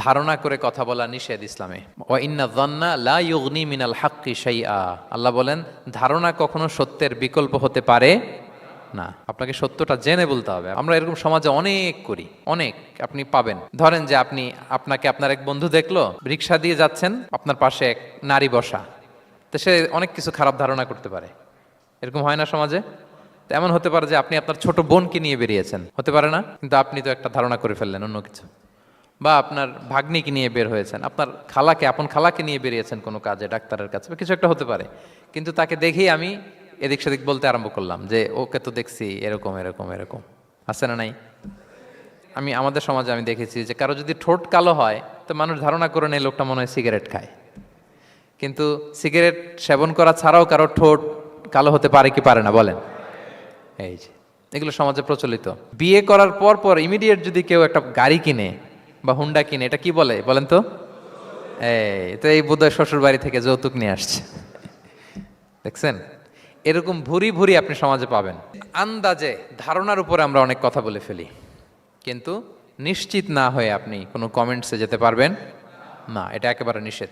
ধারণা করে কথা বলা নিষেধ ইসলামে। ওয়া ইন্না যান্না লা ইউগনি মিনাল হাক্কি শাইআ, আল্লাহ বলেন ধারণা কখনো সত্যের বিকল্প হতে পারে না। আপনাকে সত্যটা জেনে বলতে হবে। আমরা এরকম সমাজে অনেক করি, অনেক। আপনি পাবেন, ধরেন যে আপনাকে আপনার এক বন্ধু দেখলো, রিক্সা দিয়ে যাচ্ছেন, আপনার পাশে এক নারী বসা, তো সে অনেক কিছু খারাপ ধারণা করতে পারে। এরকম হয় না সমাজে? তো এমন হতে পারে যে আপনি আপনার ছোট বোনকে নিয়ে বেরিয়েছেন, হতে পারে না? কিন্তু আপনি তো একটা ধারণা করে ফেললেন অন্য কিছু। বা আপনার ভাগ্নিকে নিয়ে বের হয়েছেন, আপনার আপন খালাকে নিয়ে বেরিয়েছেন কোনো কাজে, ডাক্তারের কাছে বা কিছু একটা হতে পারে। কিন্তু তাকে দেখেই আমি এদিক সেদিক বলতে আরম্ভ করলাম যে ওকে তো দেখছি এরকম এরকম এরকম। আছে না নাই? আমাদের সমাজে আমি দেখেছি যে কারো যদি ঠোঁট কালো হয় তো মানুষ ধারণা করে নেয় লোকটা মনে হয় সিগারেট খায়। কিন্তু সিগারেট সেবন করা ছাড়াও কারো ঠোঁট কালো হতে পারে কি পারে না বলেন? এই যে এগুলো সমাজে প্রচলিত। বিয়ে করার পর পর ইমিডিয়েট যদি কেউ একটা গাড়ি কিনে বা হুন্ডা কিনে, এটা কি বলে বলেন তো? এই বোধহয় শ্বশুর বাড়ি থেকে যৌতুক নিয়ে আসছে। দেখছেন, এরকম ভুরি ভুরি আপনি সমাজে পাবেন। আন্দাজে ধারণার উপরে আমরা অনেক কথা বলে ফেলি, কিন্তু নিশ্চিত না হয়ে আপনি কোনো কমেন্টসে যেতে পারবেন না, এটা একেবারে নিষেধ।